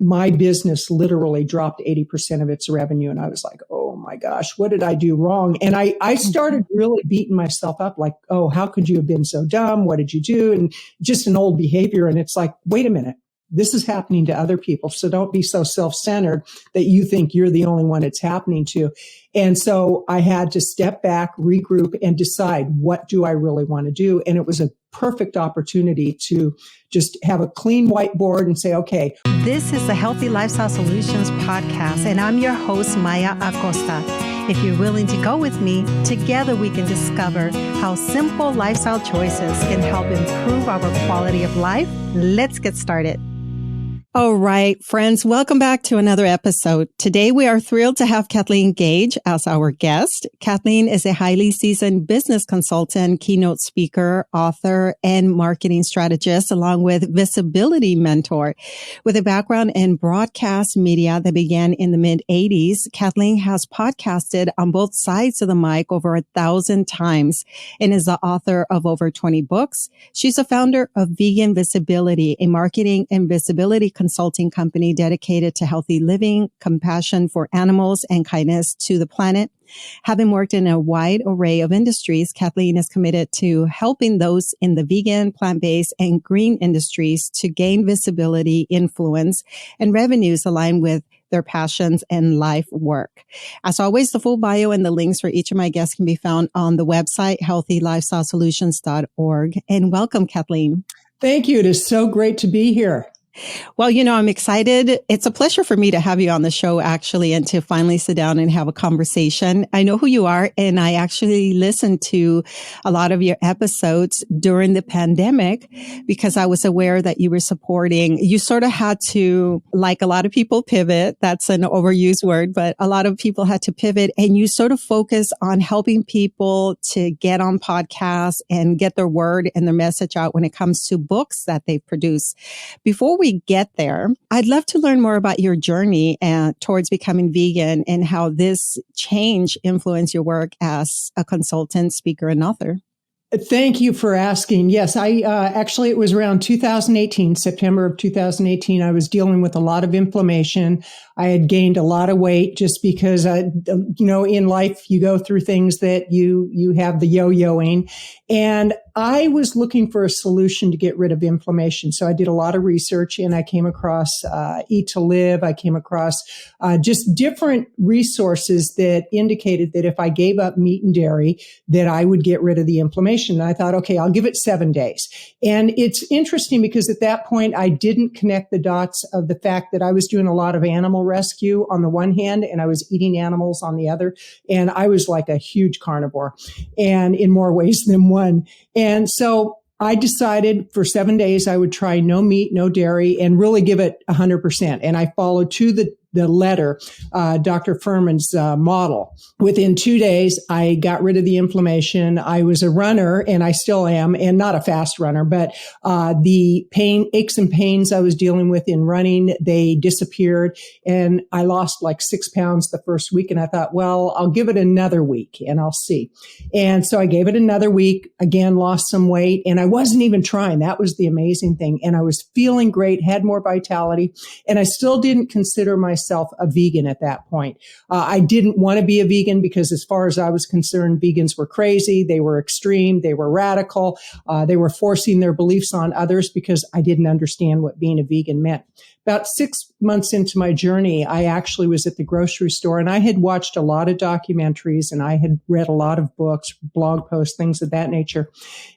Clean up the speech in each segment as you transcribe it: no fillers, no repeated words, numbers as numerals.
my business literally dropped 80% of its revenue. And I was like, oh my gosh, what did I do wrong? And I started really beating myself up like, oh, how could you have been so dumb? What did you do? And just an old behavior. And it's like, wait a minute. This is happening to other people. So don't be so self-centered that you think you're the only one it's happening to. And so I had to step back, regroup, and decide, what do I really want to do? And it was a perfect opportunity to just have a clean whiteboard and say, okay. This is the Healthy Lifestyle Solutions podcast, and I'm your host, Maya Acosta. If you're willing to go with me, together we can discover how simple lifestyle choices can help improve our quality of life. Let's get started. All right, friends, welcome back to another episode. Today, we are thrilled to have Kathleen Gage as our guest. Kathleen is a highly seasoned business consultant, keynote speaker, author, and marketing strategist, along with visibility mentor. With a background in broadcast media that began in the mid-'80s, Kathleen has podcasted on both sides of the mic over 1,000 times and is the author of over 20 books. She's a founder of Vegan Visibility, a marketing and visibility consulting company dedicated to healthy living, compassion for animals, and kindness to the planet. Having worked in a wide array of industries, Kathleen is committed to helping those in the vegan, plant-based, and green industries to gain visibility, influence, and revenues aligned with their passions and life work. As always, the full bio and the links for each of my guests can be found on the website, healthylifestylesolutions.org. And welcome, Kathleen. Thank you. It is so great to be here. Well, I'm excited. It's a pleasure for me to have you on the show, actually, and to finally sit down and have a conversation. I know who you are, and I actually listened to a lot of your episodes during the pandemic because I was aware that you were you sort of had to, like a lot of people, pivot. That's an overused word, but a lot of people had to pivot, and you sort of focus on helping people to get on podcasts and get their word and their message out when it comes to books that they produce. Before we get there, I'd love to learn more about your journey towards becoming vegan and how this change influenced your work as a consultant, speaker, and author. Thank you for asking. Yes, actually, it was around 2018, September of 2018. I was dealing with a lot of inflammation. I had gained a lot of weight just because, in life, you go through things that you have the yo-yoing. And I was looking for a solution to get rid of inflammation. So I did a lot of research and I came across Eat to Live. I came across just different resources that indicated that if I gave up meat and dairy, that I would get rid of the inflammation. And I thought, okay, I'll give it 7 days. And it's interesting because at that point, I didn't connect the dots of the fact that I was doing a lot of animal rescue on the one hand, and I was eating animals on the other. And I was like a huge carnivore, and in more ways than one. And so I decided for 7 days I would try no meat, no dairy, and really give it 100%. And I followed to the letter, Dr. Furman's model. Within 2 days, I got rid of the inflammation. I was a runner, and I still am, and not a fast runner, but the aches and pains I was dealing with in running, they disappeared. And I lost like 6 pounds the first week. And I thought, well, I'll give it another week and I'll see. And so I gave it another week, again, lost some weight, and I wasn't even trying. That was the amazing thing. And I was feeling great, had more vitality, and I still didn't consider myself a vegan at that point. I didn't want to be a vegan because as far as I was concerned, vegans were crazy. They were extreme. They were radical. They were forcing their beliefs on others because I didn't understand what being a vegan meant. About 6 months into my journey, I actually was at the grocery store and I had watched a lot of documentaries and I had read a lot of books, blog posts, things of that nature.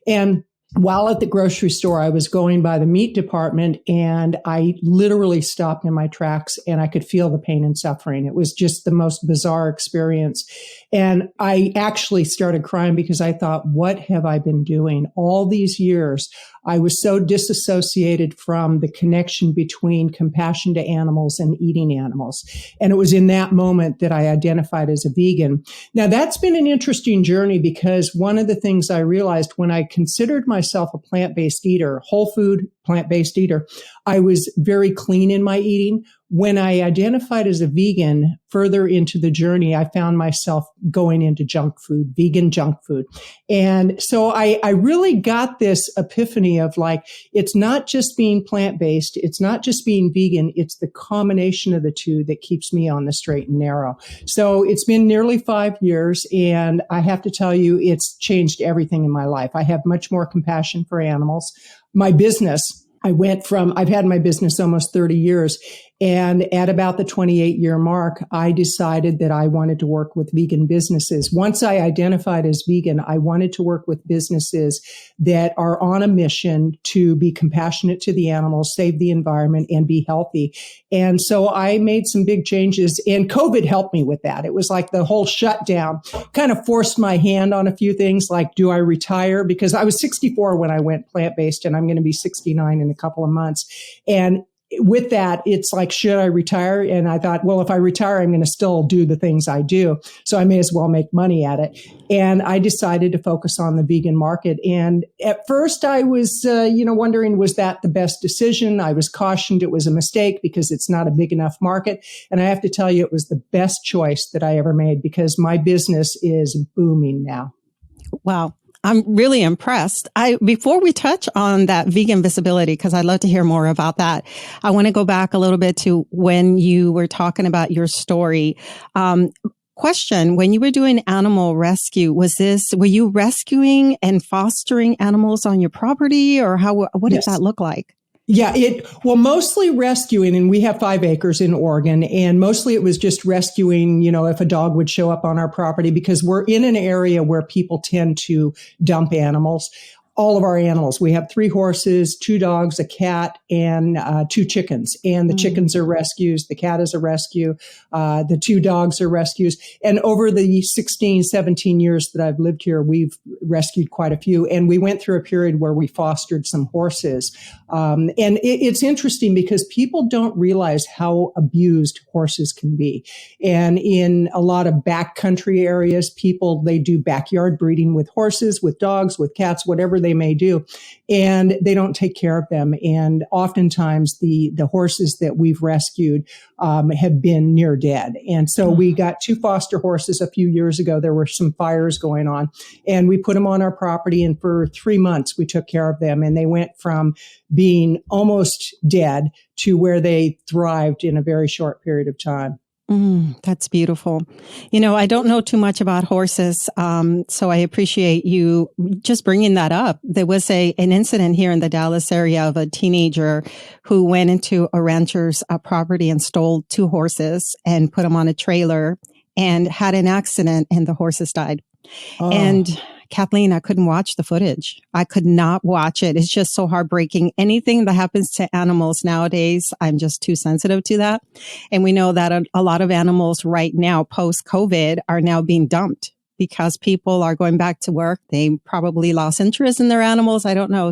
And while at the grocery store, I was going by the meat department and I literally stopped in my tracks and I could feel the pain and suffering. It was just the most bizarre experience. And I actually started crying because I thought, what have I been doing all these years? I was so disassociated from the connection between compassion to animals and eating animals. And it was in that moment that I identified as a vegan. Now, that's been an interesting journey because one of the things I realized when I considered myself a plant-based eater, whole food, plant-based eater. I was very clean in my eating. When I identified as a vegan, further into the journey, I found myself going into junk food, vegan junk food. And so I really got this epiphany of like, it's not just being plant-based. It's not just being vegan. It's the combination of the two that keeps me on the straight and narrow. So it's been nearly 5 years, and I have to tell you, it's changed everything in my life. I have much more compassion for animals. My business, I've had my business almost 30 years. And at about the 28-year mark, I decided that I wanted to work with vegan businesses. Once I identified as vegan, I wanted to work with businesses that are on a mission to be compassionate to the animals, save the environment, and be healthy. And so I made some big changes, and COVID helped me with that. It was like the whole shutdown kind of forced my hand on a few things, like, do I retire? Because I was 64 when I went plant-based, and I'm going to be 69 in a couple of months. And with that, it's like, should I retire? And I thought, well, if I retire, I'm going to still do the things I do. So I may as well make money at it. And I decided to focus on the vegan market. And at first I was, wondering, was that the best decision? I was cautioned it was a mistake because it's not a big enough market. And I have to tell you, it was the best choice that I ever made because my business is booming now. Wow. I'm really impressed. Before we touch on that vegan visibility, because I'd love to hear more about that, I want to go back a little bit to when you were talking about your story. Question, when you were doing animal rescue, were you rescuing and fostering animals on your property, or what did that look like? Yeah, mostly rescuing, and we have 5 acres in Oregon, and mostly it was just rescuing, if a dog would show up on our property, because we're in an area where people tend to dump animals. All of our animals. We have 3 horses, 2 dogs, a cat, and 2 chickens. And the chickens are rescues. The cat is a rescue. The 2 dogs are rescues. And over the 16, 17 years that I've lived here, we've rescued quite a few. And we went through a period where we fostered some horses. And it's interesting because people don't realize how abused horses can be. And in a lot of backcountry areas, they do backyard breeding with horses, with dogs, with cats, whatever they may do, and they don't take care of them. And oftentimes the horses that we've rescued have been near dead. And so we got 2 foster horses a few years ago. There were some fires going on, and we put them on our property, and for 3 months we took care of them, and they went from being almost dead to where they thrived in a very short period of time. That's beautiful. I don't know too much about horses, so I appreciate you just bringing that up. There was an incident here in the Dallas area of a teenager who went into a rancher's property and stole 2 horses and put them on a trailer and had an accident, and the horses died. Oh. And Kathleen, I couldn't watch the footage. I could not watch it. It's just so heartbreaking. Anything that happens to animals nowadays, I'm just too sensitive to that. And we know that a lot of animals right now, post-COVID, are now being dumped because people are going back to work. They probably lost interest in their animals. I don't know.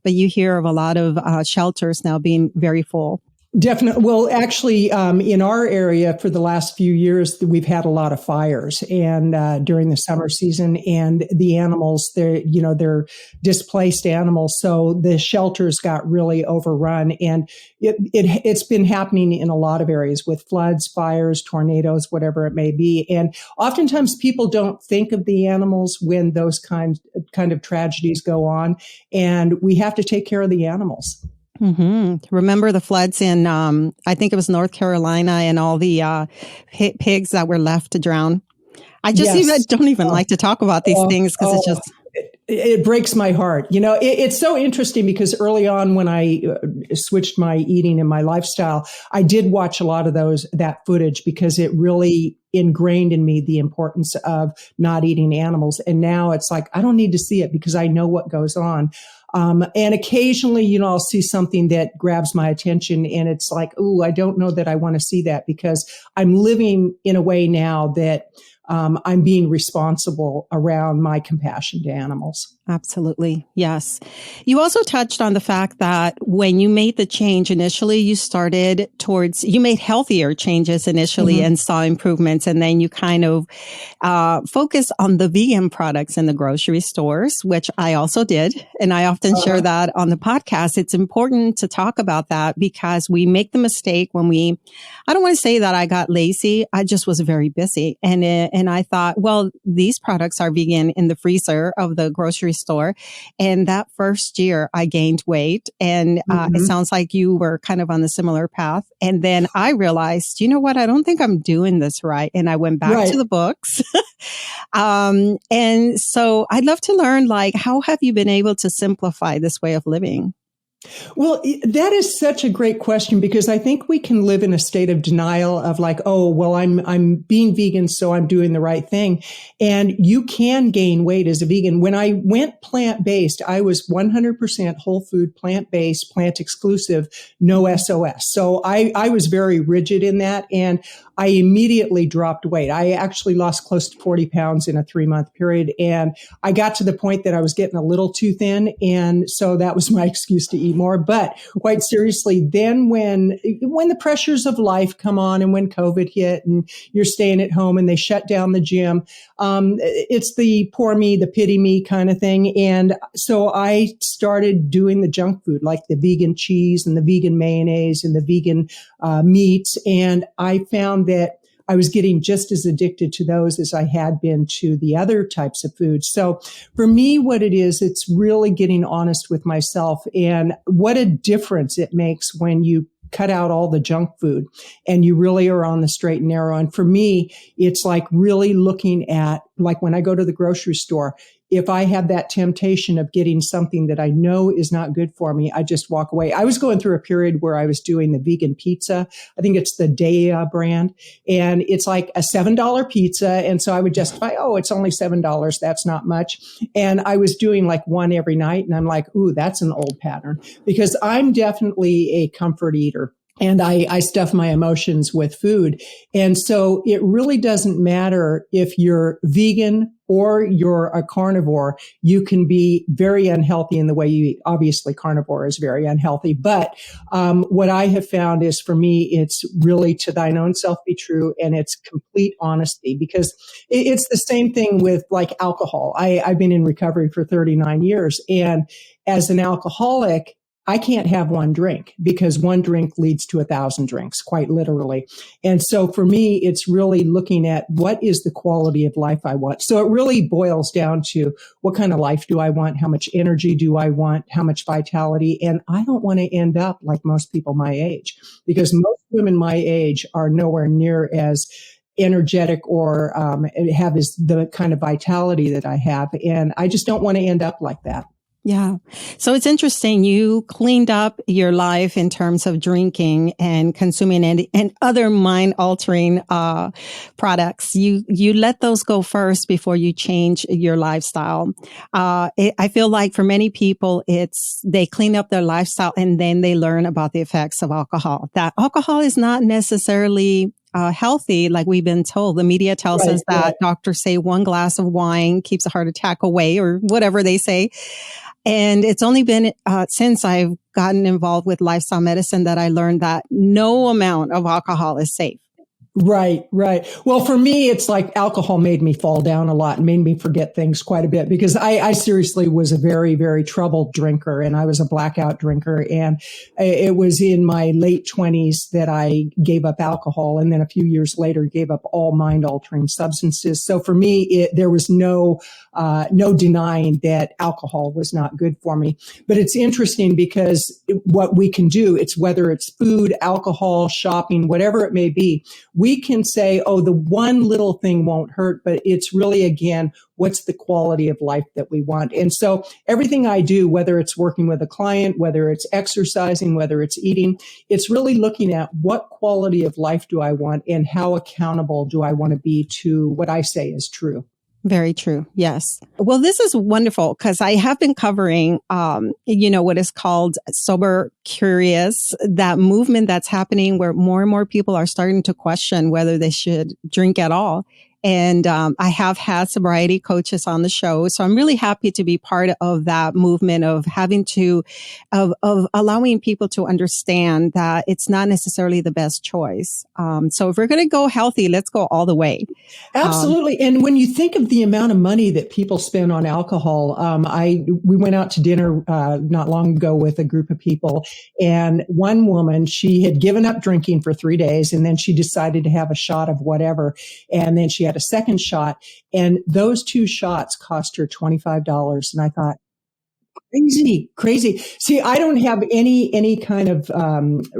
But you hear of a lot of shelters now being very full. Definitely. Well, actually, in our area for the last few years, we've had a lot of fires, and during the summer season, and the animals, they're displaced animals, so the shelters got really overrun, and it's been happening in a lot of areas with floods, fires, tornadoes, whatever it may be. And oftentimes people don't think of the animals when those kind of tragedies go on, and we have to take care of the animals. Remember the floods in, I think it was North Carolina, and all the pigs that were left to drown? I just don't even like to talk about these things because it's just... It breaks my heart. It's so interesting because early on when I switched my eating and my lifestyle, I did watch a lot of that footage because it really ingrained in me the importance of not eating animals. And now it's like, I don't need to see it because I know what goes on. And occasionally, I'll see something that grabs my attention, and it's like, ooh, I don't know that I want to see that because I'm living in a way now that I'm being responsible around my compassion to animals. Absolutely. Yes. You also touched on the fact that when you made the change initially, you made healthier changes initially and saw improvements. And then you kind of focus on the vegan products in the grocery stores, which I also did. And I often share that on the podcast. It's important to talk about that because we make the mistake I don't want to say that I got lazy. I just was very busy. And I thought, well, these products are vegan in the freezer of the grocery store. And that first year I gained weight, and it sounds like you were kind of on the similar path. And then I realized, you know what? I don't think I'm doing this right. And I went back to the books. And so I'd love to learn, how have you been able to simplify this way of living? Well, that is such a great question, because I think we can live in a state of denial of oh, well, I'm being vegan, so I'm doing the right thing. And you can gain weight as a vegan. When I went plant-based, I was 100% whole food, plant-based, plant exclusive, no SOS. So I was very rigid in that. And I immediately dropped weight. I actually lost close to 40 pounds in a 3-month period. And I got to the point that I was getting a little too thin. And so that was my excuse to eat more. But quite seriously, then when the pressures of life come on, and when COVID hit and you're staying at home and they shut down the gym, it's the poor me, the pity me kind of thing. And so I started doing the junk food, like the vegan cheese and the vegan mayonnaise and the vegan meats. And I found that I was getting just as addicted to those as I had been to the other types of foods. So for me, what it is, it's really getting honest with myself, and what a difference it makes when you cut out all the junk food and you really are on the straight and narrow. And for me, it's really looking at, when I go to the grocery store, if I have that temptation of getting something that I know is not good for me, I just walk away. I was going through a period where I was doing the vegan pizza. I think it's the Dea brand, and it's like a $7 pizza. And so I would justify, oh, it's only $7. That's not much. And I was doing one every night. And I'm like, ooh, that's an old pattern, because I'm definitely a comfort eater. And I stuff my emotions with food. And so it really doesn't matter if you're vegan or you're a carnivore. You can be very unhealthy in the way you eat. Obviously, carnivore is very unhealthy. But what I have found is, for me, it's really to thine own self be true, and it's complete honesty, because it's the same thing with alcohol. I've been in recovery for 39 years. And as an alcoholic, I can't have one drink, because one drink leads to 1,000 drinks, quite literally. And so for me, it's really looking at what is the quality of life I want. So it really boils down to, what kind of life do I want? How much energy do I want? How much vitality? And I don't want to end up like most people my age, because most women my age are nowhere near as energetic or have the kind of vitality that I have. And I just don't want to end up like that. Yeah. So it's interesting. You cleaned up your life in terms of drinking and consuming and other mind altering, products. You let those go first before you change your lifestyle. I feel like for many people, they clean up their lifestyle and then they learn about the effects of alcohol. That alcohol is not necessarily healthy, like we've been told. The media tells us that doctors say one glass of wine keeps a heart attack away, or whatever they say. And it's only been since I've gotten involved with lifestyle medicine that I learned that no amount of alcohol is safe. Right. Well, for me, it's like alcohol made me fall down a lot and made me forget things quite a bit, because I seriously was a very, very troubled drinker, and I was a blackout drinker. And it was in my late 20s that I gave up alcohol. And then a few years later, gave up all mind altering substances. So for me, there was no denying that alcohol was not good for me. But it's interesting, because what we can do, it's whether it's food, alcohol, shopping, whatever it may be, we can say, oh, the one little thing won't hurt, but it's really, again, what's the quality of life that we want? And so everything I do, whether it's working with a client, whether it's exercising, whether it's eating, it's really looking at what quality of life do I want, and how accountable do I want to be to what I say is true. Very true. Yes. Well, this is wonderful, because I have been covering, what is called Sober Curious, that movement that's happening where more and more people are starting to question whether they should drink at all. And I have had sobriety coaches on the show. So I'm really happy to be part of that movement of having to, of allowing people to understand that it's not necessarily the best choice. So if we're going to go healthy, let's go all the way. Absolutely. And when you think of the amount of money that people spend on alcohol, we went out to dinner not long ago with a group of people, and one woman, she had given up drinking for 3 days, and then she decided to have a shot of whatever, and then she had a second shot, and those 2 shots cost her $25. And I thought, crazy. See, I don't have any kind of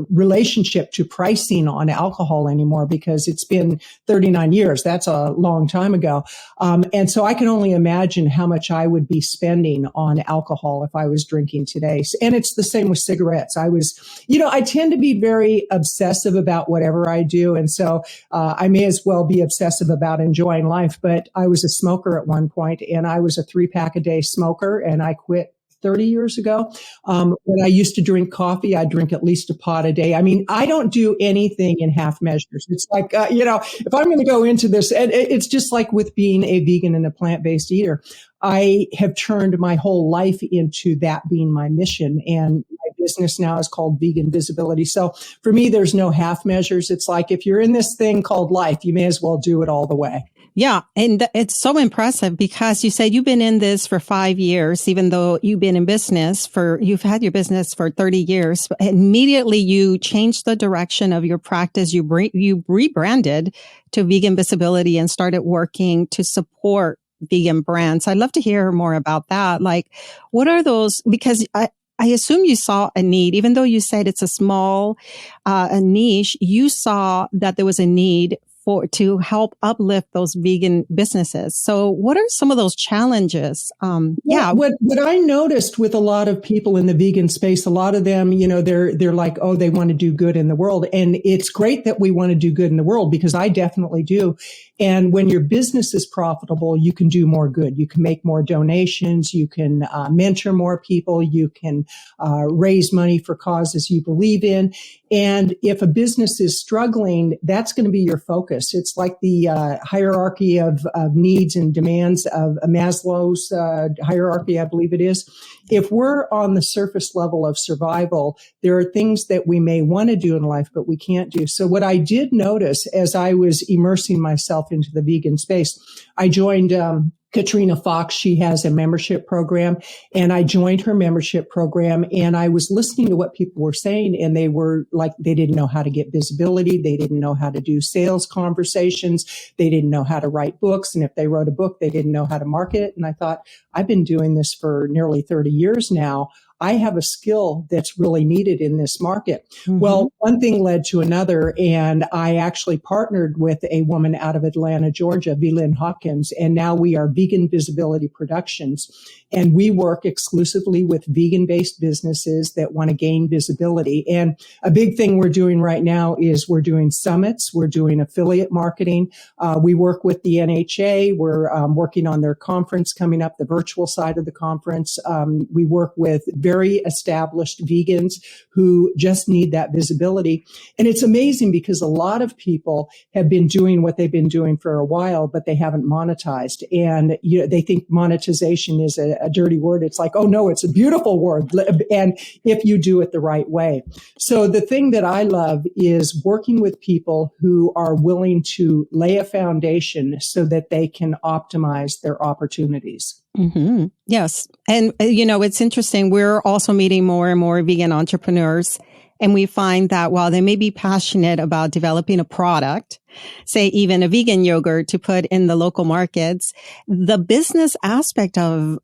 relationship to pricing on alcohol anymore because it's been 39 years. That's a long time ago. And so I can only imagine how much I would be spending on alcohol if I was drinking today. And it's the same with cigarettes. I tend to be very obsessive about whatever I do. And so I may as well be obsessive about enjoying life. But I was a smoker at one point, and I was a 3-pack a day smoker, and I quit 30 years ago. When I used to drink coffee, I drink at least a pot a day. I mean, I don't do anything in half measures. It's like, if I'm going to go into this, and it's just like with being a vegan and a plant-based eater, I have turned my whole life into that being my mission. And my business now is called Vegan Visibility. So for me, there's no half measures. It's like, if you're in this thing called life, you may as well do it all the way. Yeah. And it's so impressive because you said you've been in this for 5 years, even though you've been in business you've had your business for 30 years. Immediately you changed the direction of your practice. You rebranded to Vegan Visibility and started working to support vegan brands. I'd love to hear more about that. Like, what are those? Because I assume you saw a need, even though you said it's a small a niche, you saw that there was a need to help uplift those vegan businesses. So what are some of those challenges? What I noticed with a lot of people in the vegan space, a lot of them, they're like, oh, they want to do good in the world. And it's great that we want to do good in the world, because I definitely do. And when your business is profitable, you can do more good. You can make more donations. You can mentor more people. You can raise money for causes you believe in. And if a business is struggling, that's going to be your focus. It's like the hierarchy of needs and demands of Maslow's hierarchy, I believe it is. If we're on the surface level of survival, there are things that we may want to do in life, but we can't do. So what I did notice as I was immersing myself into the vegan space, I joined Katrina Fox. She has a membership program, and I joined her membership program, and I was listening to what people were saying, and they were like, they didn't know how to get visibility. They didn't know how to do sales conversations. They didn't know how to write books. And if they wrote a book, they didn't know how to market it. And I thought, I've been doing this for nearly 30 years now. I have a skill that's really needed in this market. Mm-hmm. Well, one thing led to another, and I actually partnered with a woman out of Atlanta, Georgia, V-Lynn Hopkins, and now we are Vegan Visibility Productions, and we work exclusively with vegan-based businesses that want to gain visibility. And a big thing we're doing right now is we're doing summits, we're doing affiliate marketing. We work with the NHA. We're working on their conference coming up, the virtual side of the conference. We work with very established vegans who just need that visibility. And it's amazing because a lot of people have been doing what they've been doing for a while, but they haven't monetized. And they think monetization is a dirty word. It's like, oh no, it's a beautiful word. And if you do it the right way. So the thing that I love is working with people who are willing to lay a foundation so that they can optimize their opportunities. Mm-hmm. Yes. And, it's interesting. We're also meeting more and more vegan entrepreneurs. And we find that while they may be passionate about developing a product, say even a vegan yogurt to put in the local markets, the business aspect of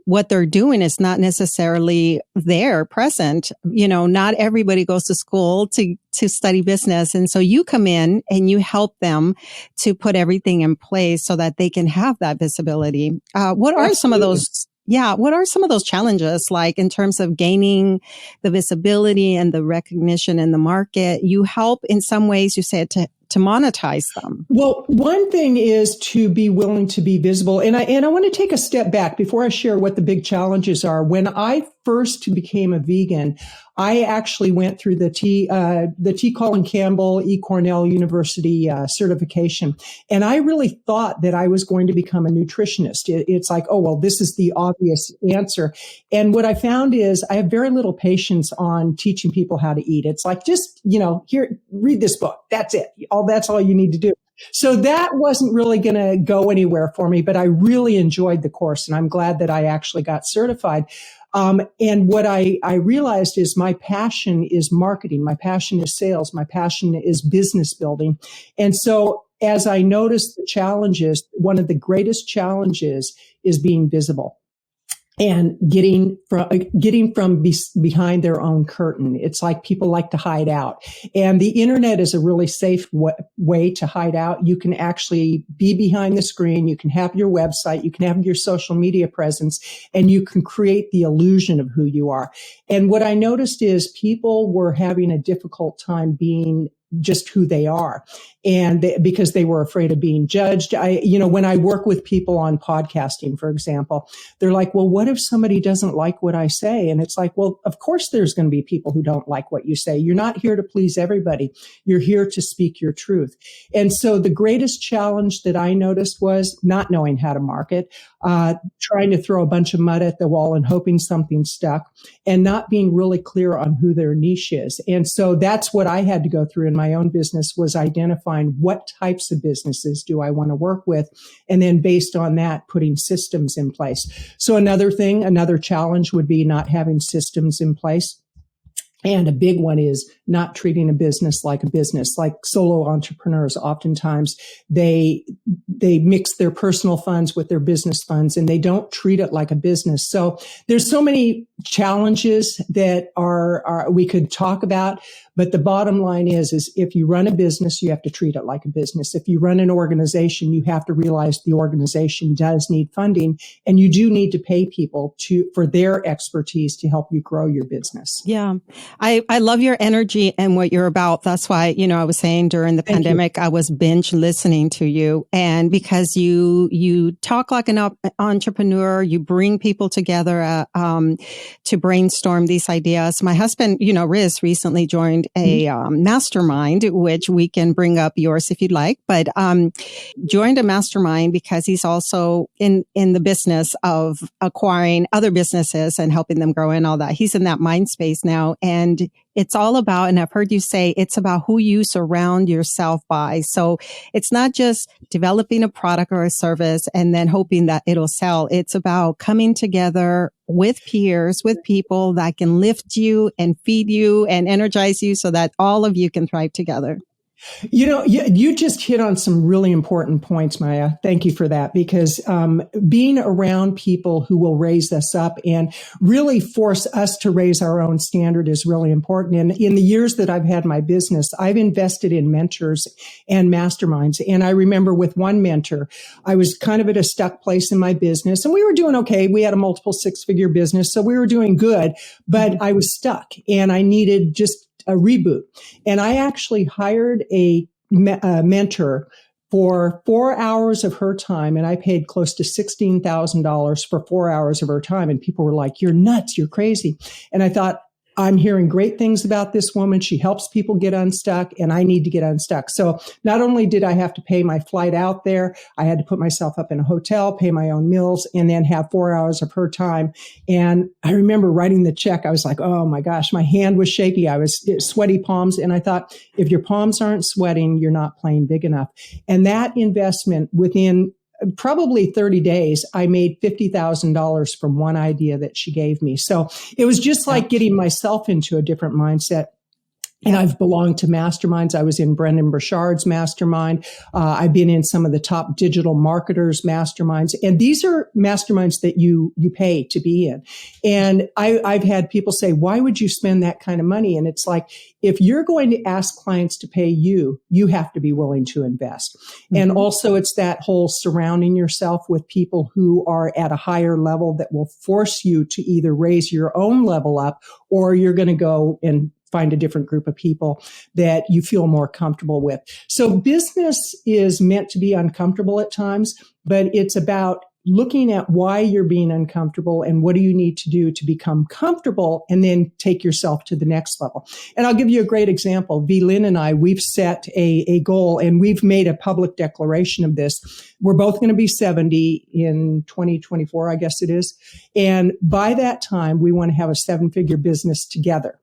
what they're doing is not necessarily there present. Not everybody goes to school to study business. And so you come in and you help them to put everything in place so that they can have that visibility. What are some of those? Yeah. What are some of those challenges, like in terms of gaining the visibility and the recognition in the market? You help in some ways, you said, to monetize them. Well, one thing is to be willing to be visible. And I want to take a step back before I share what the big challenges are. When I first became a vegan, I actually went through the T. Colin Campbell, E. Cornell University certification. And I really thought that I was going to become a nutritionist. It's like, oh, well, this is the obvious answer. And what I found is I have very little patience on teaching people how to eat. It's like, just, here, read this book. That's it. That's all you need to do. So that wasn't really going to go anywhere for me, but I really enjoyed the course, and I'm glad that I actually got certified. And what I realized is my passion is marketing. My passion is sales. My passion is business building. And so as I noticed the challenges, one of the greatest challenges is being visible and getting from behind their own curtain. It's like people like to hide out. And the internet is a really safe way to hide out. You can actually be behind the screen. You can have your website. You can have your social media presence, and you can create the illusion of who you are. And what I noticed is people were having a difficult time being just who they are. And because they were afraid of being judged. When I work with people on podcasting, for example, they're like, well, what if somebody doesn't like what I say? And it's like, well, of course there's going to be people who don't like what you say. You're not here to please everybody. You're here to speak your truth. And so the greatest challenge that I noticed was not knowing how to market, trying to throw a bunch of mud at the wall and hoping something stuck, and not being really clear on who their niche is. And so that's what I had to go through in my own business, was identifying what types of businesses do I want to work with, and then based on that, putting systems in place. So another challenge would be not having systems in place. And a big one is not treating a business like a business. Like solo entrepreneurs, oftentimes they mix their personal funds with their business funds, and they don't treat it like a business. So there's so many challenges that are we could talk about, but the bottom line is if you run a business, you have to treat it like a business. If you run an organization, you have to realize the organization does need funding, and you do need to pay people for their expertise to help you grow your business. Yeah. I love your energy and what you're about. That's why, I was saying during the pandemic, I was binge listening to you. And because you talk like an entrepreneur, you bring people together to brainstorm these ideas. My husband, Riz, recently joined a mastermind, which we can bring up yours if you'd like, but joined a mastermind because he's also in the business of acquiring other businesses and helping them grow and all that. He's in that mind space now. And it's all about, and I've heard you say, it's about who you surround yourself by. So it's not just developing a product or a service and then hoping that it'll sell. It's about coming together with peers, with people that can lift you and feed you and energize you so that all of you can thrive together. You just hit on some really important points, Maya. Thank you for that, because being around people who will raise us up and really force us to raise our own standard is really important. And in the years that I've had my business, I've invested in mentors and masterminds. And I remember with one mentor, I was kind of at a stuck place in my business, and we were doing okay. We had a multiple six-figure business, so we were doing good, but I was stuck and I needed just a reboot. And I actually hired a mentor for 4 hours of her time. And I paid close to $16,000 for 4 hours of her time. And people were like, you're nuts. You're crazy. And I thought, I'm hearing great things about this woman. She helps people get unstuck, and I need to get unstuck. So not only did I have to pay my flight out there, I had to put myself up in a hotel, pay my own meals, and then have 4 hours of her time. And I remember writing the check. I was like, oh my gosh, my hand was shaky. I was sweaty palms. And I thought, if your palms aren't sweating, you're not playing big enough. And that investment, within probably 30 days, I made $50,000 from one idea that she gave me. So it was just like getting myself into a different mindset. And I've belonged to masterminds. I was in Brendan Burchard's mastermind. I've been in some of the top digital marketers' masterminds. And these are masterminds that you pay to be in. And I've had people say, why would you spend that kind of money? And it's like, if you're going to ask clients to pay you, you have to be willing to invest. Mm-hmm. And also it's that whole surrounding yourself with people who are at a higher level that will force you to either raise your own level up, or you're going to go and find a different group of people that you feel more comfortable with. So business is meant to be uncomfortable at times, but it's about looking at why you're being uncomfortable and what do you need to do to become comfortable, and then take yourself to the next level. And I'll give you a great example. V. Lynn and I, we've set a goal, and we've made a public declaration of this. We're both going to be 70 in 2024, I guess it is. And by that time, we want to have a 7-figure business together.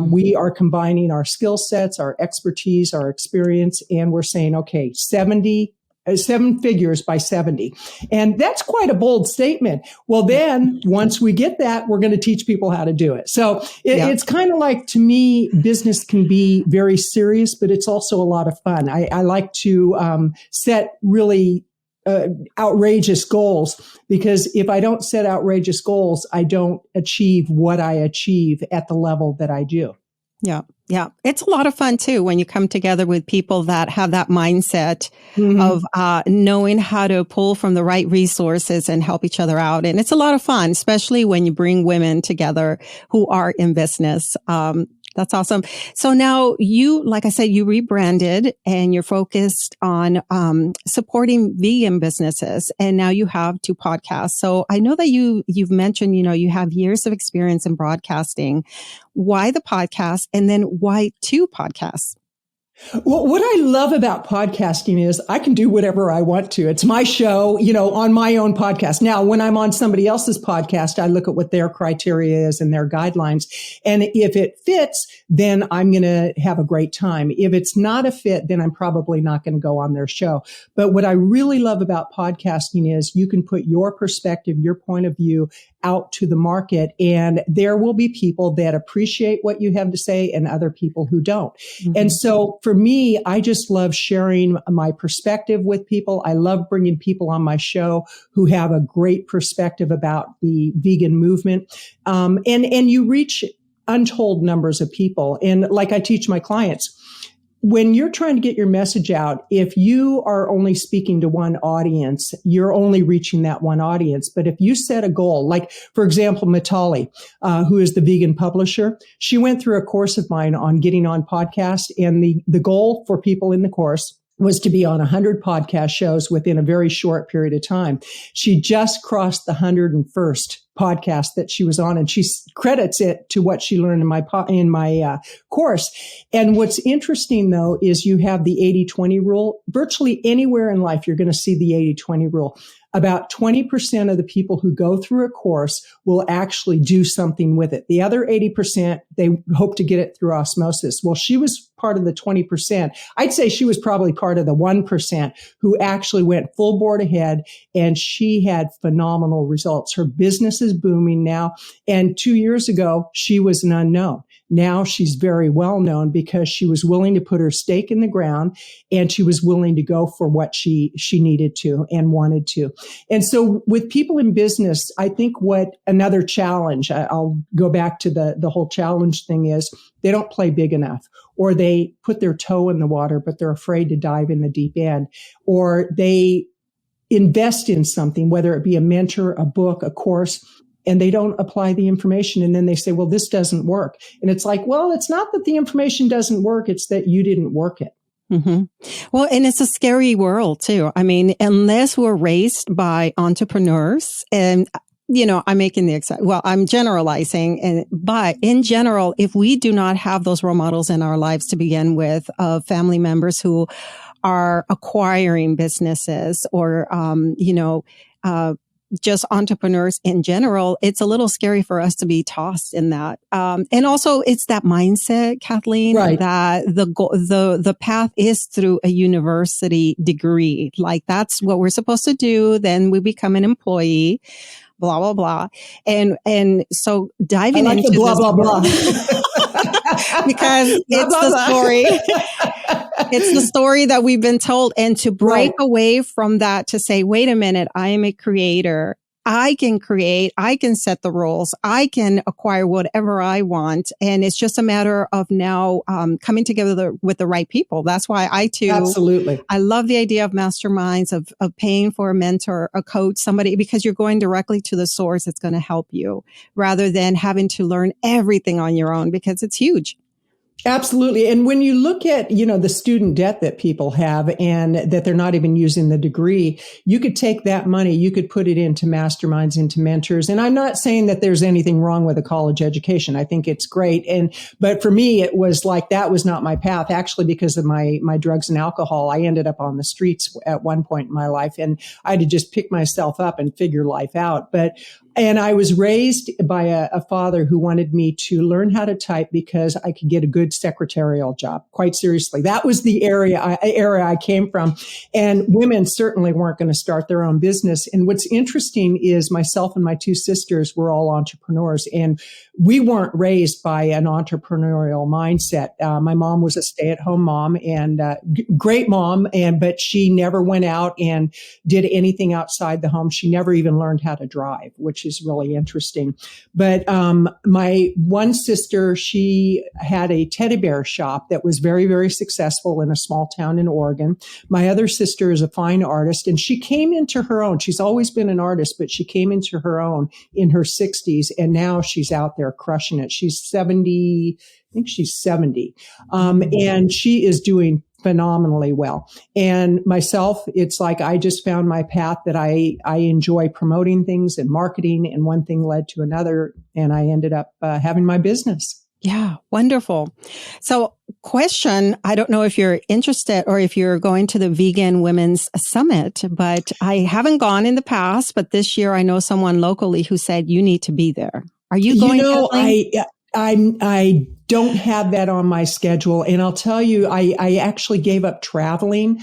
We are combining our skill sets, our expertise, our experience, and we're saying, okay, 7 figures by 70. And that's quite a bold statement. Well, then once we get that, we're going to teach people how to do it. So it's kind of like, to me, business can be very serious, but it's also a lot of fun. I like to set really outrageous goals, because if I don't set outrageous goals, I don't achieve what I achieve at the level that I do. Yeah. Yeah. It's a lot of fun too when you come together with people that have that mindset of knowing how to pull from the right resources and help each other out. And it's a lot of fun, especially when you bring women together who are in business. That's awesome. So now you, like I said, you rebranded and you're focused on supporting vegan businesses. And now you have 2 podcasts. So I know that you've mentioned, you have years of experience in broadcasting. Why the podcast? And then why 2 podcasts? Well, what I love about podcasting is I can do whatever I want to. It's my show, on my own podcast. Now, when I'm on somebody else's podcast, I look at what their criteria is and their guidelines. And if it fits, then I'm going to have a great time. If it's not a fit, then I'm probably not going to go on their show. But what I really love about podcasting is you can put your perspective, your point of view out to the market, and there will be people that appreciate what you have to say and other people who don't. And so for me, I just love sharing my perspective with people. I love bringing people on my show who have a great perspective about the vegan movement. And you reach untold numbers of people. And like I teach my clients, when you're trying to get your message out, if you are only speaking to one audience, you're only reaching that one audience. But if you set a goal, like, for example, Mitali, who is the vegan publisher, she went through a course of mine on getting on podcast. And the goal for people in the course was to be on 100 podcast shows within a very short period of time. She just crossed the 101st podcast that she was on, and she credits it to what she learned in my course. And what's interesting, though, is you have the 80-20 rule. Virtually anywhere in life, you're going to see the 80-20 rule. About 20% of the people who go through a course will actually do something with it. The other 80%, they hope to get it through osmosis. Well, she was part of the 20%. I'd say she was probably part of the 1% who actually went full board ahead, and she had phenomenal results. Her business is booming now. And 2 years ago, she was an unknown. Now she's very well known because she was willing to put her stake in the ground, and she was willing to go for what she needed to and wanted to. And so with people in business, I think what another challenge, I'll go back to the whole challenge thing, is they don't play big enough, or they put their toe in the water, but they're afraid to dive in the deep end, or they invest in something, whether it be a mentor, a book, a course, and they don't apply the information. And then they say, well, this doesn't work. And it's like, well, it's not that the information doesn't work. It's that you didn't work it. Well, and it's a scary world too. I mean, unless we're raised by entrepreneurs, and I'm making I'm generalizing, but in general, if we do not have those role models in our lives to begin with, of family members who are acquiring businesses, or just entrepreneurs in general, it's a little scary for us to be tossed in that. And also it's that mindset, Kathleen, right, that the path is through a university degree. Like, that's what we're supposed to do. Then we become an employee, blah, blah, blah. And so diving into the blah, blah, blah. Because it's the story. It's the story that we've been told. And to break away from that, to say, wait a minute, I am a creator. I can create, I can set the rules, I can acquire whatever I want. And it's just a matter of now coming together with the right people. That's why absolutely, I love the idea of masterminds, of paying for a mentor, a coach, somebody, because you're going directly to the source that's going to help you, rather than having to learn everything on your own, because it's huge. Absolutely. And when you look at, the student debt that people have and that they're not even using the degree, you could take that money, you could put it into masterminds, into mentors. And I'm not saying that there's anything wrong with a college education. I think it's great. But for me, it was like, that was not my path. Actually, because of my drugs and alcohol, I ended up on the streets at one point in my life, and I had to just pick myself up and figure life out. And I was raised by a father who wanted me to learn how to type because I could get a good secretarial job. Quite seriously, that was the era I came from. And women certainly weren't going to start their own business. And what's interesting is myself and my two sisters were all entrepreneurs, and we weren't raised by an entrepreneurial mindset. My mom was a stay-at-home mom and great mom, but she never went out and did anything outside the home. She never even learned how to drive, which is really interesting. But my one sister, she had a teddy bear shop that was very, very successful in a small town in Oregon. My other sister is a fine artist, and she came into her own. She's always been an artist, but she came into her own in her 60s, and now she's out there crushing it. She's 70, I think she's 70, and she is doing phenomenally well. And myself, it's like I just found my path that I enjoy promoting things and marketing, and one thing led to another, and I ended up having my business. Yeah, wonderful. So question, I don't know if you're interested or if you're going to the Vegan Women's Summit, but I haven't gone in the past, but this year I know someone locally who said you need to be there. Are you going? I don't have that on my schedule. And I'll tell you, I actually gave up traveling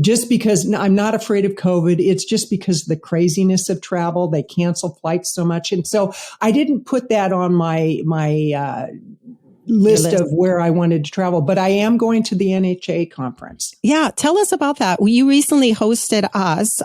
just because I'm not afraid of COVID. It's just because of the craziness of travel. They cancel flights so much. And so I didn't put that on my list of where I wanted to travel, but I am going to the NHA conference. Yeah. Tell us about that. You recently hosted us.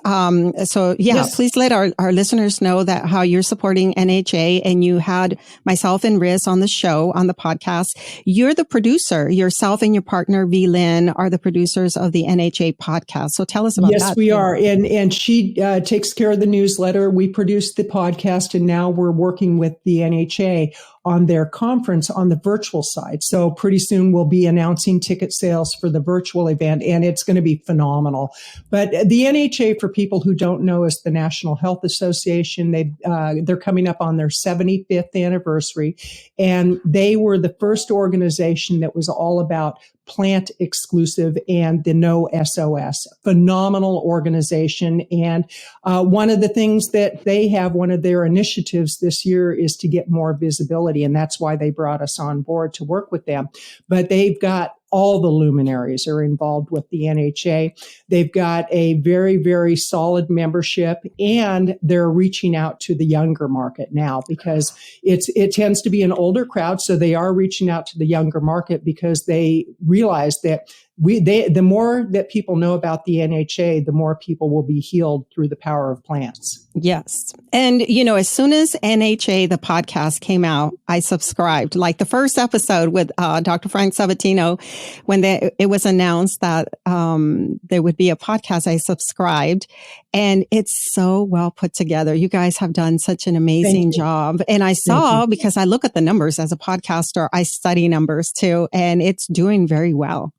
Yes. Please let our listeners know that how you're supporting NHA, and you had myself and Riz on the show, on the podcast. You're the producer. Yourself and your partner, V. Lynn, are the producers of the NHA podcast. So tell us about that. Yes, we are. And she takes care of the newsletter. We produce the podcast, and now we're working with the NHA on their conference on the virtual side. So pretty soon we'll be announcing ticket sales for the virtual event, and it's going to be phenomenal. But the NHA, for people who don't know, is the National Health Association. They're coming up on their 75th anniversary, and they were the first organization that was all about plant exclusive and the no SOS. Phenomenal organization. And one of the things that they have, one of their initiatives this year is to get more visibility. And that's why they brought us on board to work with them. But they've got all the luminaries are involved with the NHA. They've got a very, very solid membership, and they're reaching out to the younger market now because it tends to be an older crowd. So they are reaching out to the younger market because they realize that the more that people know about the NHA, the more people will be healed through the power of plants. Yes. And, as soon as NHA, the podcast came out, I subscribed. Like the first episode with Dr. Frank Sabatino, when it was announced that there would be a podcast, I subscribed. And it's so well put together. You guys have done such an amazing job. And I saw, because I look at the numbers as a podcaster, I study numbers too, and it's doing very well.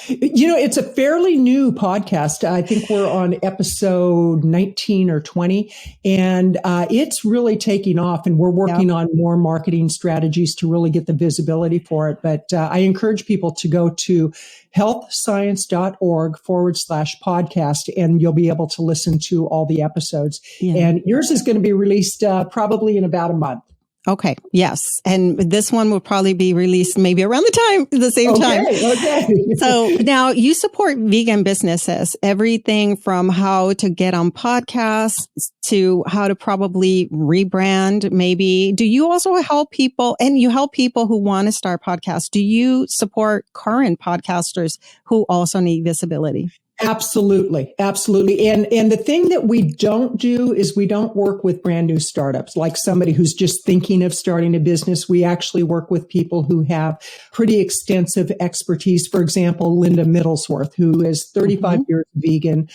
It's a fairly new podcast. I think we're on episode 19 or 20, and it's really taking off, and we're working on more marketing strategies to really get the visibility for it. But I encourage people to go to healthscience.org/podcast, and you'll be able to listen to all the episodes. Yeah. And yours is going to be released probably in about a month. Okay. Yes. And this one will probably be released maybe around the same time. Okay. So now you support vegan businesses, everything from how to get on podcasts to how to probably rebrand maybe. Do you also help people, and you help people who want to start podcasts? Do you support current podcasters who also need visibility? Absolutely. Absolutely. And the thing that we don't do is we don't work with brand new startups, like somebody who's just thinking of starting a business. We actually work with people who have pretty extensive expertise. For example, Linda Middlesworth, who is 35 years vegan.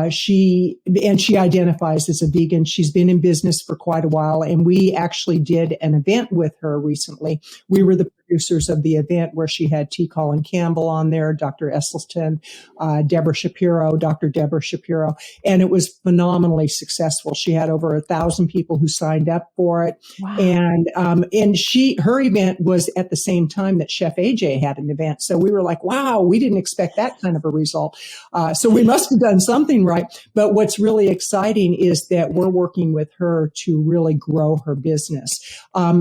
She identifies as a vegan. She's been in business for quite a while. And we actually did an event with her recently. We were the producers of the event, where she had T. Colin Campbell on there, Dr. Esselstyn, Dr. Deborah Shapiro, and it was phenomenally successful. She had over 1,000 people who signed up for it. Wow. And her event was at the same time that Chef AJ had an event. So we were like, wow, we didn't expect that kind of a result. So we must have done something right. But what's really exciting is that we're working with her to really grow her business.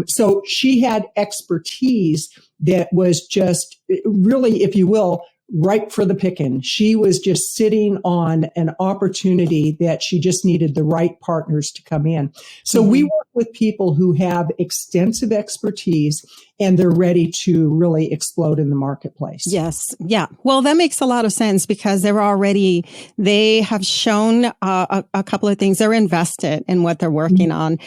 So she had expertise that was just really, if you will, ripe for the picking. She was just sitting on an opportunity that she just needed the right partners to come in. So we work with people who have extensive expertise and they're ready to really explode in the marketplace. Yes. Yeah. Well, that makes a lot of sense because they have shown a couple of things. They're invested in what they're working on.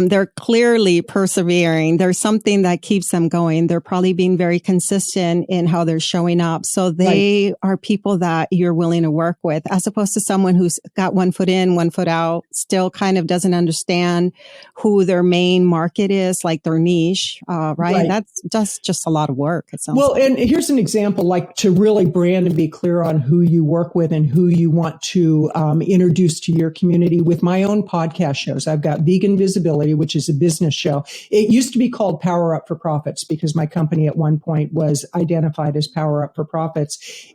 They're clearly persevering. There's something that keeps them going. They're probably being very consistent in how they're showing up. So they are people that you're willing to work with, as opposed to someone who's got one foot in, one foot out, still kind of doesn't understand who their main market is, like their niche, right? That's just a lot of work. It sounds like. And here's an example, like to really brand and be clear on who you work with and who you want to introduce to your community. With my own podcast shows, I've got Vegan Visibility, which is a business show. It used to be called Power Up for Profits because my company at one point was identified as Power Up for Profits.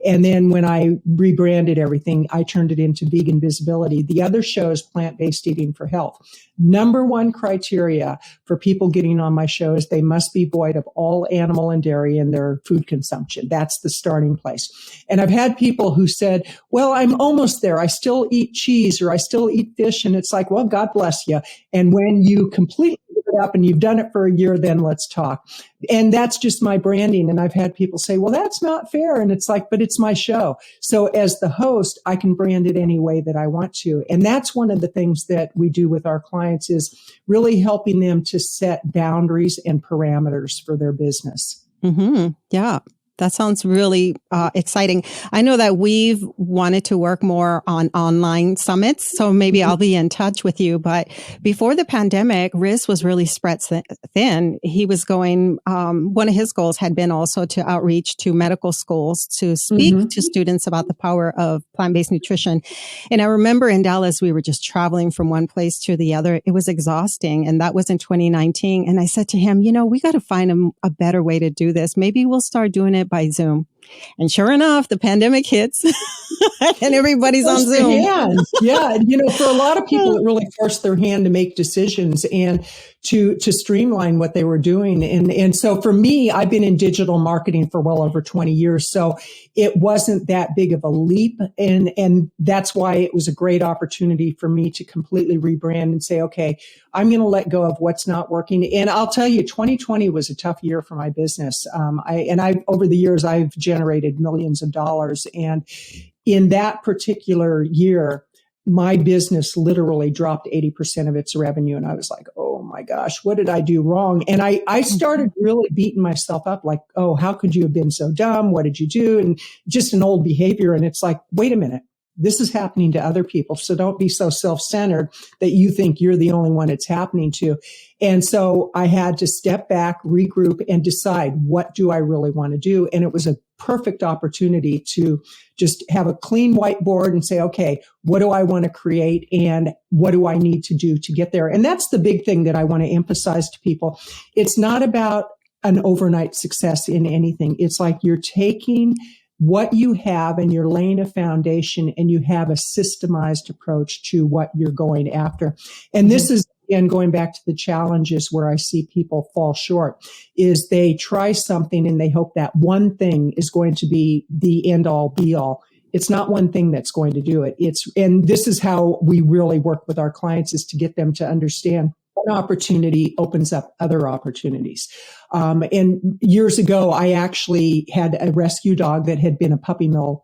And then when I rebranded everything, I turned it into Vegan Visibility. The other show is Plant-Based Eating for Health. Number one criteria for people getting on my show is they must be void of all animal and dairy in their food consumption. That's the starting place. And I've had people who said, well, I'm almost there. I still eat cheese or I still eat fish. And it's like, well, God bless you. And when you completely give it up and you've done it for a year, then let's talk. And that's just my branding. And I've had people say, well, that's not fair. And it's like, but it's my show. So as the host, I can brand it any way that I want to. And that's one of the things that we do with our clients is really helping them to set boundaries and parameters for their business. Mm-hmm. Yeah. That sounds really exciting. I know that we've wanted to work more on online summits, so maybe I'll be in touch with you. But before the pandemic, Riz was really spread thin. He was going, one of his goals had been also to outreach to medical schools to speak to students about the power of plant-based nutrition. And I remember in Dallas, we were just traveling from one place to the other. It was exhausting. And that was in 2019. And I said to him, we got to find a better way to do this. Maybe we'll start doing it by Zoom. And sure enough, the pandemic hits and everybody's on Zoom. Yeah. For a lot of people, it really forced their hand to make decisions and to streamline what they were doing. And so for me, I've been in digital marketing for well over 20 years. So it wasn't that big of a leap. And that's why it was a great opportunity for me to completely rebrand and say, okay, I'm going to let go of what's not working. And I'll tell you, 2020 was a tough year for my business. Over the years, I've generated millions of dollars. And in that particular year, my business literally dropped 80% of its revenue. And I was like, oh my gosh, what did I do wrong? And I started really beating myself up like, oh, how could you have been so dumb? What did you do? And just an old behavior. And it's like, wait a minute. This is happening to other people. So don't be so self-centered that you think you're the only one it's happening to. And so I had to step back, regroup, and decide, what do I really want to do? And it was a perfect opportunity to just have a clean whiteboard and say, okay, what do I want to create and what do I need to do to get there? And that's the big thing that I want to emphasize to people. It's not about an overnight success in anything. It's like you're taking what you have and you're laying a foundation and you have a systemized approach to what you're going after. And this is, again, going back to the challenges where I see people fall short, is they try something and they hope that one thing is going to be the end all be all. It's not one thing that's going to do it. And this is how we really work with our clients, is to get them to understand one opportunity opens up other opportunities. And years ago, I actually had a rescue dog that had been a puppy mill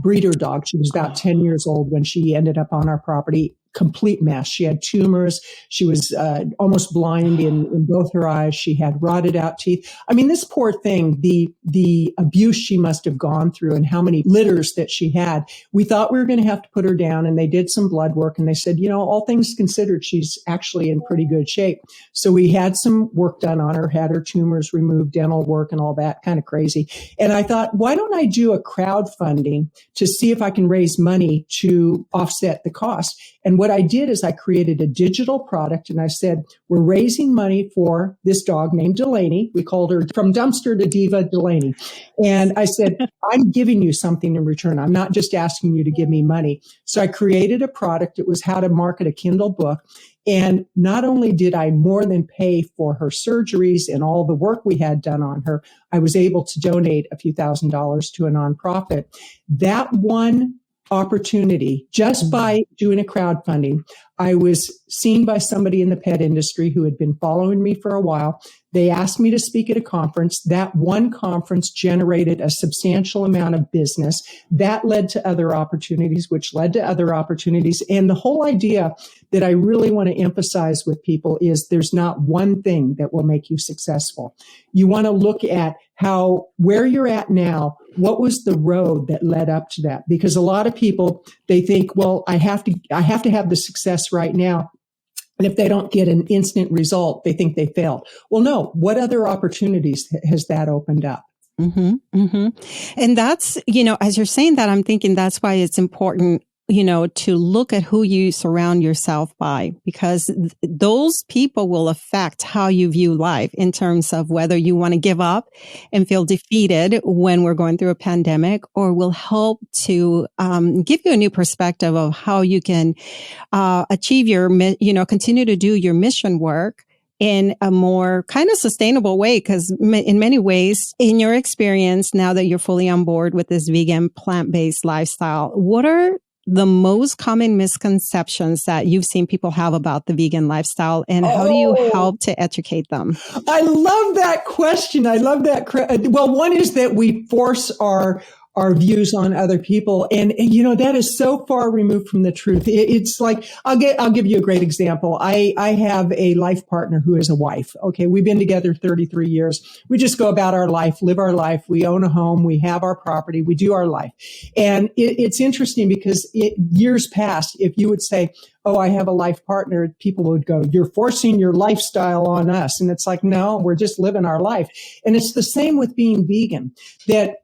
breeder dog. She was about 10 years old when she ended up on our property. complete mess. She had tumors. She was almost blind in both her eyes. She had rotted out teeth. I mean, this poor thing, the abuse she must have gone through and how many litters that she had. We thought we were going to have to put her down, and they did some blood work, and they said, all things considered, she's actually in pretty good shape. So we had some work done on her, had her tumors removed, dental work and all that, kind of crazy. And I thought, why don't I do a crowdfunding to see if I can raise money to offset the cost? And what I did is I created a digital product, and I said, we're raising money for this dog named Delaney. We called her From Dumpster to Diva Delaney. And I said, I'm giving you something in return. I'm not just asking you to give me money. So I created a product. It was how to market a Kindle book. And not only did I more than pay for her surgeries and all the work we had done on her, I was able to donate a few $1,000s to a nonprofit. That one opportunity, just by doing a crowdfunding, I was seen by somebody in the pet industry who had been following me for a while. They asked me to speak at a conference. That one conference generated a substantial amount of business. That led to other opportunities, which led to other opportunities. And the whole idea that I really want to emphasize with people is there's not one thing that will make you successful. You want to look at where you're at now, what was the road that led up to that? Because a lot of people, they think, well, I have to have the success right now. And if they don't get an instant result, they think they failed. Well, no, what other opportunities has that opened up? Mm-hmm, mm-hmm. And that's, as you're saying that, I'm thinking that's why it's important, to look at who you surround yourself by, because those people will affect how you view life in terms of whether you want to give up and feel defeated when we're going through a pandemic, or will help to give you a new perspective of how you can achieve continue to do your mission work in a more kind of sustainable way. Because in many ways, in your experience, now that you're fully on board with this vegan plant-based lifestyle, what are the most common misconceptions that you've seen people have about the vegan lifestyle, and how do you help to educate them? I love that question. I love that. Well, one is that we force our views on other people. And that is so far removed from the truth. It's like, I'll give you a great example. I have a life partner who is a wife. Okay. We've been together 33 years. We just go about our life, live our life. We own a home. We have our property. We do our life. And it's interesting because years past, if you would say, oh, I have a life partner, people would go, you're forcing your lifestyle on us. And it's like, no, we're just living our life. And it's the same with being vegan, that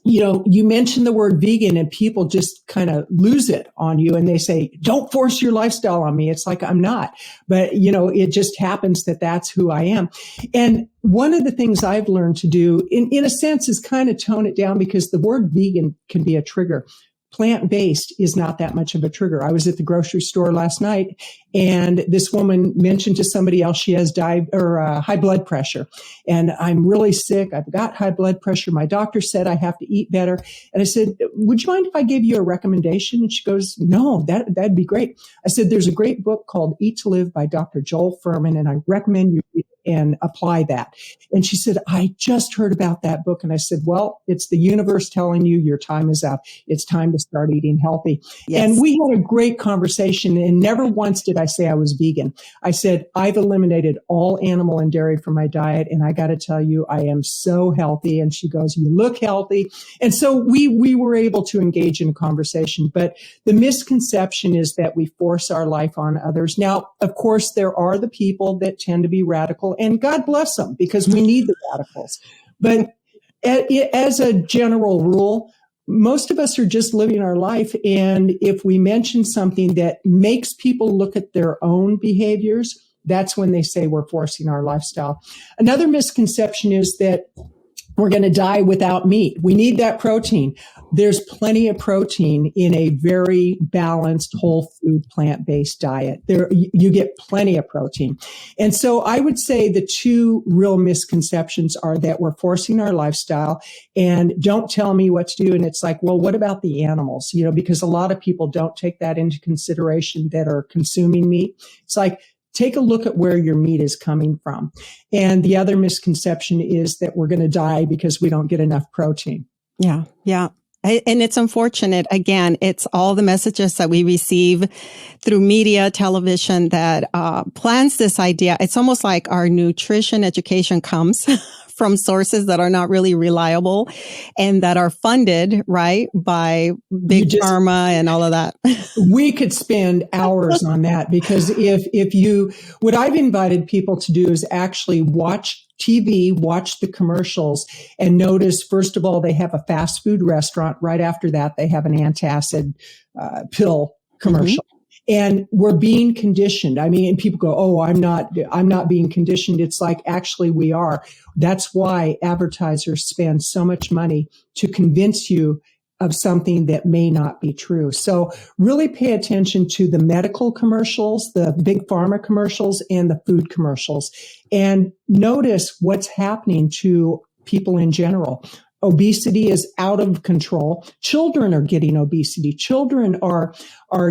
you mention the word vegan and people just kind of lose it on you, and they say, don't force your lifestyle on me. It's like, I'm not, but it just happens that that's who I am. And one of the things I've learned to do in a sense is kind of tone it down, because the word vegan can be a trigger. Plant-based is not that much of a trigger. I was at the grocery store last night, and this woman mentioned to somebody else she has high blood pressure, and I'm really sick. I've got high blood pressure. My doctor said I have to eat better. And I said, would you mind if I gave you a recommendation? And she goes, no, that'd be great. I said, there's a great book called Eat to Live by Dr. Joel Fuhrman, and I recommend you read it and apply that. And she said, I just heard about that book. And I said, well, it's the universe telling you your time is up. It's time to start eating healthy. Yes. And we had a great conversation, and never once did I say I was vegan. I said, I've eliminated all animal and dairy from my diet, and I got to tell you, I am so healthy. And she goes, you look healthy. And so we were able to engage in a conversation. But the misconception is that we force our life on others. Now, of course, there are the people that tend to be radical, and God bless them, because we need the radicals. But as a general rule, most of us are just living our life. And if we mention something that makes people look at their own behaviors, that's when they say we're forcing our lifestyle. Another misconception is that we're going to die without meat. We need that protein. There's plenty of protein in a very balanced, whole food, plant-based diet. You get plenty of protein. And so I would say the two real misconceptions are that we're forcing our lifestyle, and don't tell me what to do. And it's like, well, what about the animals? Because a lot of people don't take that into consideration that are consuming meat. It's like, take a look at where your meat is coming from. And the other misconception is that we're going to die because we don't get enough protein. Yeah. Yeah. And it's unfortunate. Again, it's all the messages that we receive through media, television that plants this idea. It's almost like our nutrition education comes from sources that are not really reliable and that are funded, right, by big pharma and all of that. We could spend hours on that, because what I've invited people to do is actually watch TV, watch the commercials, and notice, first of all, they have a fast food restaurant. Right after that, they have an antacid pill commercial. Mm-hmm. And we're being conditioned. I mean, and people go, "Oh, I'm not being conditioned." It's like, actually we are. That's why advertisers spend so much money to convince you of something that may not be true. So really pay attention to the medical commercials, the big pharma commercials, and the food commercials, and notice what's happening to people in general. Obesity is out of control. Children are getting obesity. Children are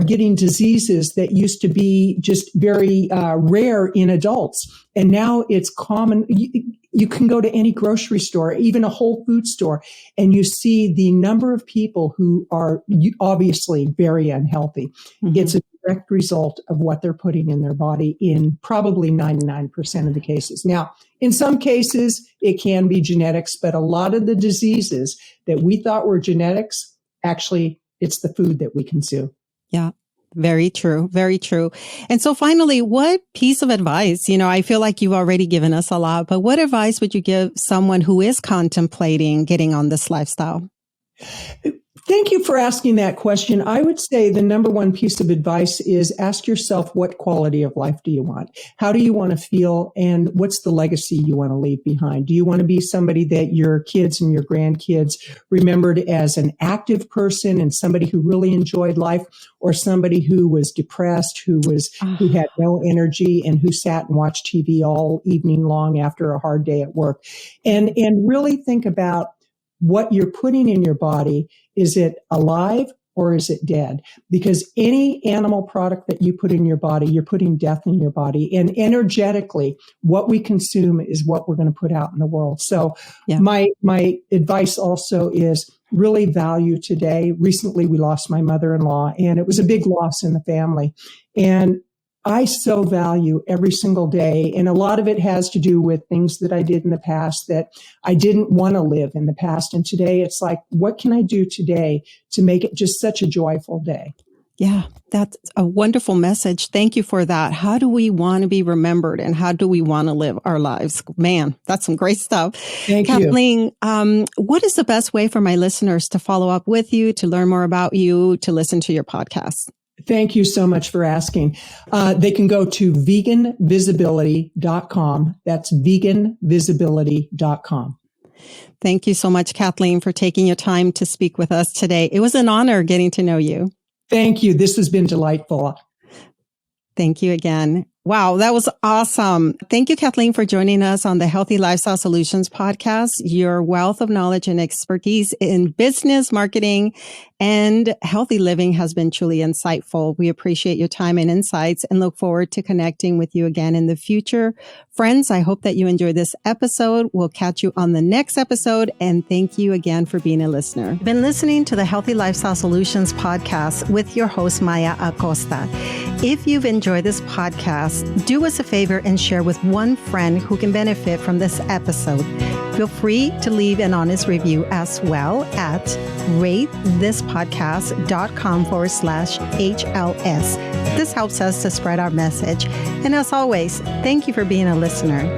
getting diseases that used to be just very rare in adults. And now it's common. You can go to any grocery store, even a Whole Food store, and you see the number of people who are obviously very unhealthy. Mm-hmm. It's a direct result of what they're putting in their body in probably 99% of the cases. Now, in some cases, it can be genetics, but a lot of the diseases that we thought were genetics, actually, it's the food that we consume. Yeah. Very true. Very true. And so finally, what piece of advice, I feel like you've already given us a lot, but what advice would you give someone who is contemplating getting on this lifestyle? Thank you for asking that question. I would say the number one piece of advice is ask yourself, what quality of life do you want? How do you want to feel? And what's the legacy you want to leave behind? Do you want to be somebody that your kids and your grandkids remembered as an active person and somebody who really enjoyed life, or somebody who was depressed, who had no energy, and who sat and watched TV all evening long after a hard day at work? And really think about what you're putting in your body. Is it alive or is it dead? Because any animal product that you put in your body, you're putting death in your body. And energetically, what we consume is what we're going to put out in the world. So my advice also is really value today. Recently, we lost my mother-in-law, and it was a big loss in the family. And I so value every single day. And a lot of it has to do with things that I did in the past that I didn't want to live in the past. And today it's like, what can I do today to make it just such a joyful day? Yeah, that's a wonderful message. Thank you for that. How do we want to be remembered, and how do we want to live our lives? Man, that's some great stuff. Thank you. Kathleen, what is the best way for my listeners to follow up with you, to learn more about you, to listen to your podcast? Thank you so much for asking. They can go to veganvisibility.com. That's veganvisibility.com. Thank you so much, Kathleen, for taking your time to speak with us today. It was an honor getting to know you. Thank you. This has been delightful. Thank you again. Wow, that was awesome. Thank you, Kathleen, for joining us on the Healthy Lifestyle Solutions podcast. Your wealth of knowledge and expertise in business, marketing, and healthy living has been truly insightful. We appreciate your time and insights and look forward to connecting with you again in the future. Friends, I hope that you enjoyed this episode. We'll catch you on the next episode. And thank you again for being a listener. You've been listening to the Healthy Lifestyle Solutions podcast with your host, Maya Acosta. If you've enjoyed this podcast, do us a favor and share with one friend who can benefit from this episode. Feel free to leave an honest review as well at ratethispodcast.com/HLS. This helps us to spread our message. And as always, thank you for being a listener.